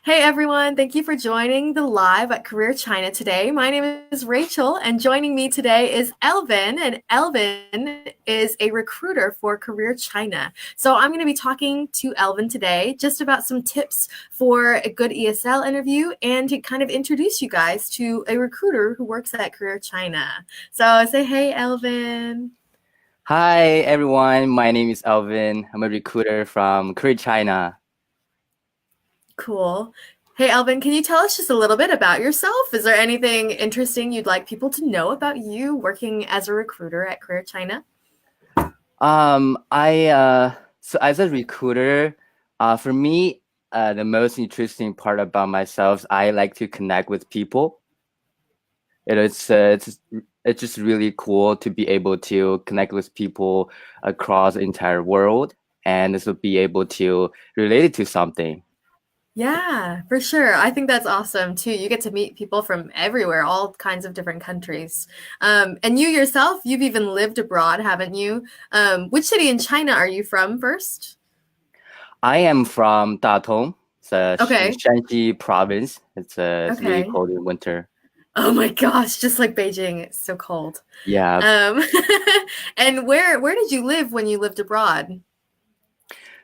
Hey everyone, thank you for joining the live at Career China today. My name is Rachel, and joining me today is Elvin, and Elvin is a recruiter for Career China. So I'm going to be talking to Elvin today just about some tips for a good ESL interview and to kind of introduce you guys to a recruiter who works at Career China. So say hey, Elvin. Hi everyone, my name is Alvin. I'm a recruiter from Korea, China. Cool. Hey, Elvin, can you tell us just a little bit about yourself? Is there anything interesting you'd like people to know about you working as a recruiter at Career China? So as a recruiter, for me, the most interesting part about myself, I like to connect with people. It is it's just really cool to be able to connect with people across the entire world and also be able to relate it to something. Yeah, for sure. I think that's awesome too. You get to meet people from everywhere, all kinds of different countries. And you yourself, you've even lived abroad, haven't you? Which city in China are you from first? I am from Datong, in Okay, Shanxi province. It's really okay. cold in winter. Oh my gosh, just like Beijing, it's so cold. Yeah. Um, and where did you live when you lived abroad?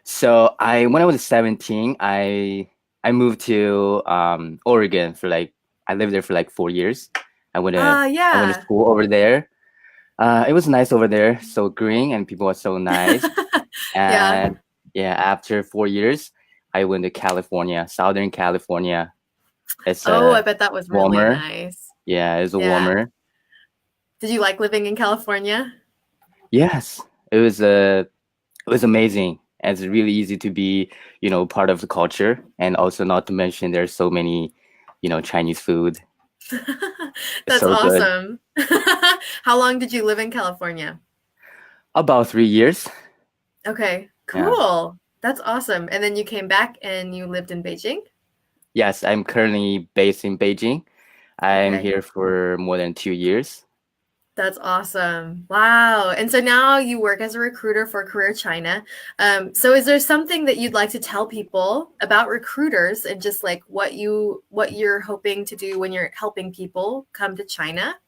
So when I was 17, I moved to Oregon for like I lived there for like 4 years. I went to Yeah. school over there. It was nice over there, so green and people were so nice. Yeah. And yeah, after 4 years, I went to California, Southern California. It's Oh, I bet that was really warmer. nice. Yeah, it's Yeah. warmer. Did you like living in California? Yes, it was amazing. And it's really easy to be, part of the culture. And also not to mention there's so many, Chinese food. It's That's so good. awesome. How long did you live in California? About 3 years. Okay, Yeah. cool. That's awesome. And then you came back and you lived in Beijing? Yes, I'm currently based in Beijing. I'm Okay. here for more than 2 years. That's awesome. Wow. And so now you work as a recruiter for Career China. So is there something that you'd like to tell people about recruiters and just like what you're hoping to do when you're helping people come to China?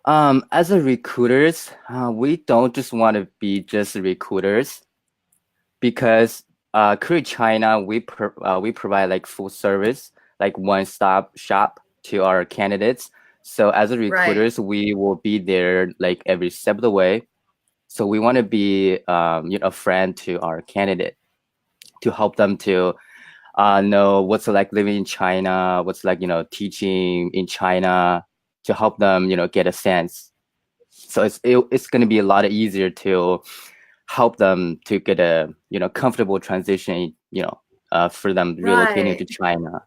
As a recruiters, we don't just want to be just recruiters because Career China, we provide like full service, like one-stop shop to our candidates. So as a Right. recruiters, we will be there like every step of the way. So we want to be a friend to our candidate to help them to know what's it like living in China, what's like teaching in China, to help them get a sense. So it's going to be a lot easier to help them to get a comfortable transition, for them relocating to Right. China.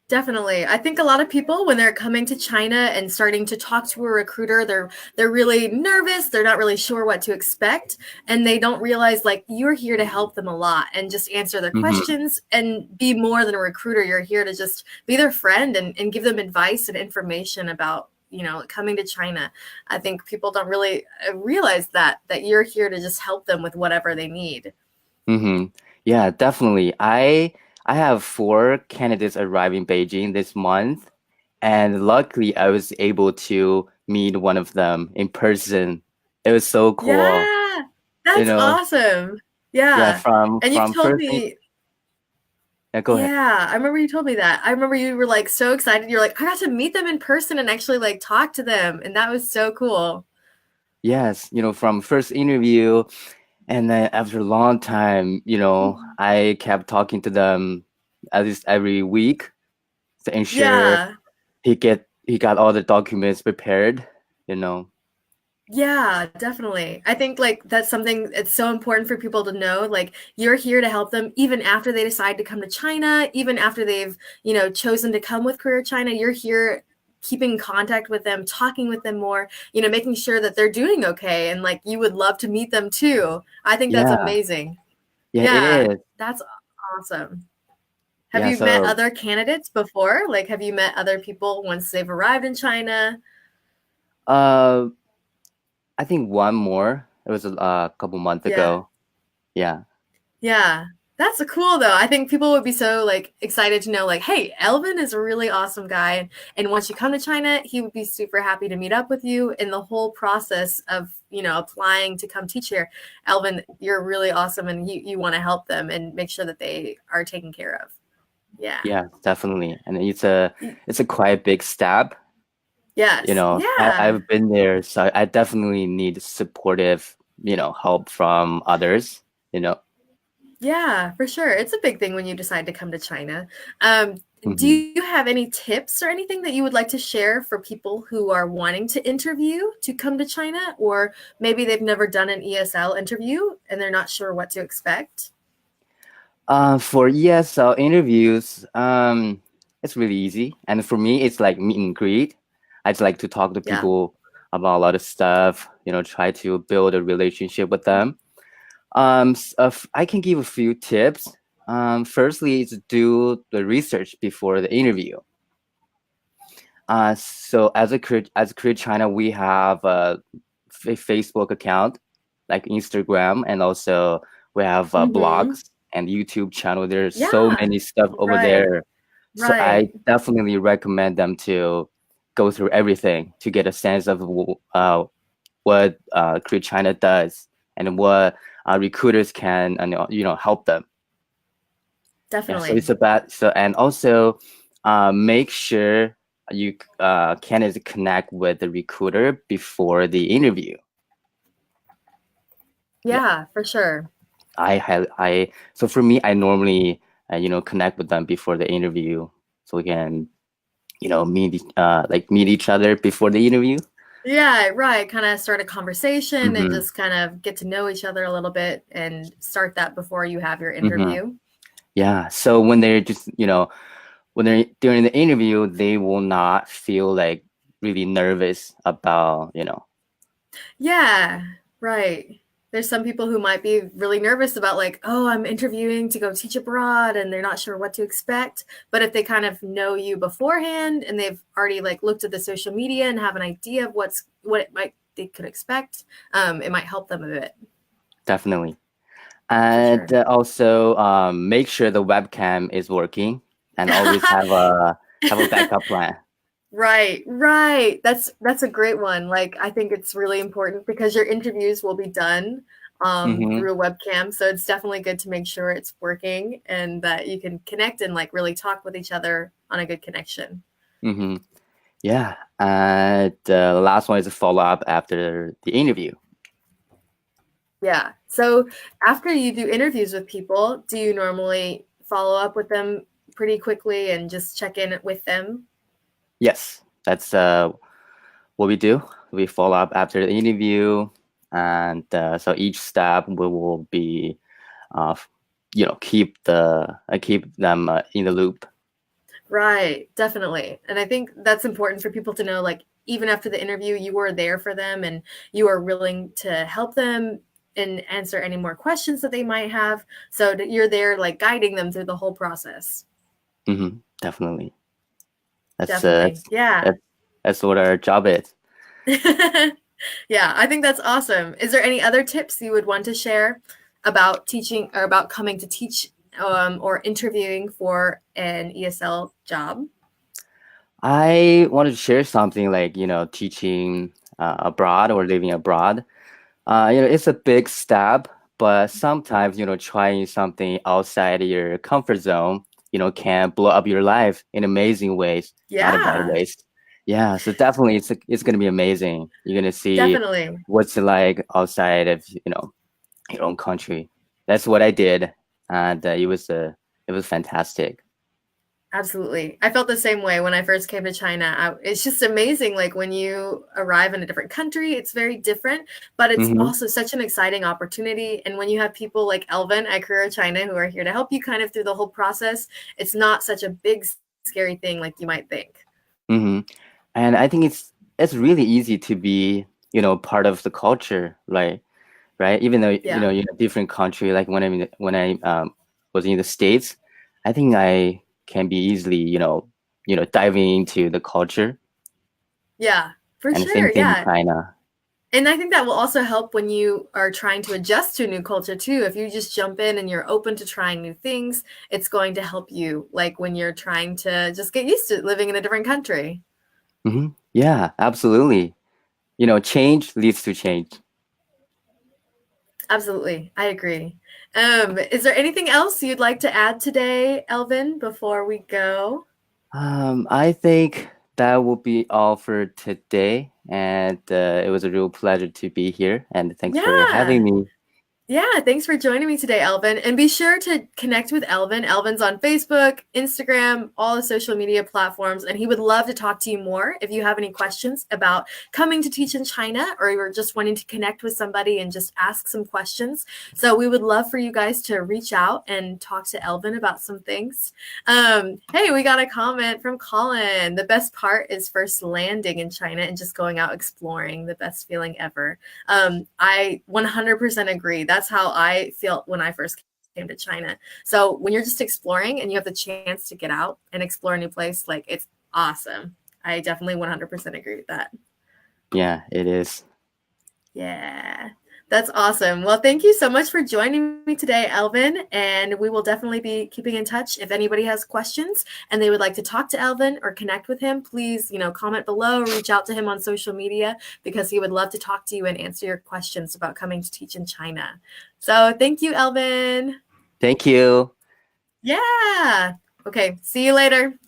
Definitely. I think a lot of people when they're coming to China and starting to talk to a recruiter, they're really nervous, they're not really sure what to expect, and they don't realize like you're here to help them a lot and just answer their Hmm. questions and be more than a recruiter. You're here to just be their friend and give them advice and information about, coming to China. I think people don't really realize that you're here to just help them with whatever they need. Hmm. Yeah, definitely. I have four candidates arriving Beijing this month, and luckily I was able to meet one of them in person. It was so cool. Yeah. You That's know, awesome. yeah, Yeah. from And you've from told first thing, me. yeah, go ahead. Yeah, I remember you told me that. I remember you were like so excited. You're like, I got to meet them in person and actually like talk to them. And that was so cool. Yes, from first interview, and then after a long time, I kept talking to them at least every week to ensure Yeah. he got all the documents prepared, you know. Yeah, definitely. I think like that's something it's so important for people to know. Like you're here to help them even after they decide to come to China, even after they've, chosen to come with Career China, you're here keeping contact with them, talking with them more, making sure that they're doing okay and like you would love to meet them too. I think that's Yeah, amazing. yeah, it Yeah, is. that's awesome. Have Yeah, you met so other candidates before? Like, have you met other people once they've arrived in China? uh I think one more. It was a couple months Yeah. ago. Yeah. Yeah. That's cool though. I think people would be so like excited to know like, hey, Elvin is a really awesome guy, and once you come to China, he would be super happy to meet up with you in the whole process of, applying to come teach here. Elvin, you're really awesome and you want to help them and make sure that they are taken care of. Yeah. Yeah, definitely. And it's a quite big step. Yes. Yeah. I've been there, so I definitely need supportive, help from others, you know. Yeah, for sure. It's a big thing when you decide to come to China. Do hmm you have any tips or anything that you would like to share for people who are wanting to interview to come to China, or maybe they've never done an ESL interview and they're not sure what to expect? For ESL interviews, it's really easy. And for me, it's like meet and greet. I just like to talk to Yeah. people about a lot of stuff, try to build a relationship with them. I can give a few tips. Firstly, is do the research before the interview. So as Career China, we have a Facebook account, like Instagram, and also we have Mm-hmm. blogs and YouTube channel. There's so Yeah. many stuff over Right. there. So I Right. definitely recommend them to go through everything to get a sense of what Career China does and what recruiters can help them. Yeah, so Definitely. it's about so and also make sure you can connect with the recruiter before the interview. Yeah, Yeah, for sure. I so for me, I normally connect with them before the interview so we can meet each other before the interview. Yeah, right. Kind of start a conversation and Mm-hmm. just kind of get to know each other a little bit and start that before you have your Mm-hmm. interview. Yeah. So when they're just when they're during the interview, they will not feel like really nervous about Yeah, right. There's some people who might be really nervous about, like, oh, I'm interviewing to go teach abroad and they're not sure what to expect. But if they kind of know you beforehand and they've already like looked at the social media and have an idea of what it might they could expect, it might help them a bit definitely. for And sure. also make sure the webcam is working and always have a backup plan. Right, right. That's a great one. Like I think it's really important because your interviews will be done Mm-hmm. through a webcam, so it's definitely good to make sure it's working and that you can connect and like really talk with each other on a good connection. Mm-hmm. Yeah. And the last one is a follow up after the interview. Yeah. So after you do interviews with people, do you normally follow up with them pretty quickly and just check in with them? Yes, that's what we do. We follow up after the interview, and so each step we will be, uh, keep them in the loop. Right, definitely. And I think that's important for people to know like even after the interview you were there for them and you are willing to help them and answer any more questions that they might have. So that you're there like guiding them through the whole process. Definitely. That's uh, Definitely. that's Yeah. that's that's what our job is. Yeah, I think that's awesome. Is there any other tips you would want to share about teaching or about coming to teach or interviewing for an ESL job? I wanted to share something like teaching abroad or living abroad. It's a big step, but sometimes trying something outside your comfort zone can blow up your life in amazing ways, not a bad Yeah, ways. Yeah, so definitely it's gonna be amazing. You're gonna see definitely. what's it like outside of your own country. That's what I did, and it was fantastic. Absolutely. I felt the same way when I first came to China. It's just amazing. Like when you arrive in a different country, it's very different, but it's hmm also such an exciting opportunity. And when you have people like Elvin at Career China who are here to help you kind of through the whole process, it's not such a big, scary thing like you might think. hmm And I think it's really easy to be part of the culture, right? Even though Yeah. you're in a different country, like when I was in the States, I think I can be easily diving into the culture, Yeah, for and the same sure. thing in Yeah. China. And I think that will also help when you are trying to adjust to a new culture too. If you just jump in and you're open to trying new things, it's going to help you, like when you're trying to just get used to living in a different country. Yeah, absolutely. Change leads to change. Absolutely. I agree. Is there anything else you'd like to add today, Elvin, before we go? I think that will be all for today. And it was a real pleasure to be here. And thanks for having Yeah. me. Yeah, thanks for joining me today, Elvin. And be sure to connect with Elvin. Elvin's on Facebook, Instagram, all the social media platforms, and he would love to talk to you more if you have any questions about coming to teach in China or you're just wanting to connect with somebody and just ask some questions. So we would love for you guys to reach out and talk to Elvin about some things. Hey, we got a comment from Colin. The best part is first landing in China and just going out exploring. The best feeling ever. I 100% agree. That's how I felt when I first came to China. So when you're just exploring and you have the chance to get out and explore a new place, like it's awesome. I definitely 100% agree with that. Yeah, it is. Yeah, that's awesome. Well, thank you so much for joining me today, Alvin. And we will definitely be keeping in touch. If anybody has questions and they would like to talk to Alvin or connect with him, please, comment below, reach out to him on social media because he would love to talk to you and answer your questions about coming to teach in China. So thank you, Alvin. Thank you. Yeah. Okay. See you later.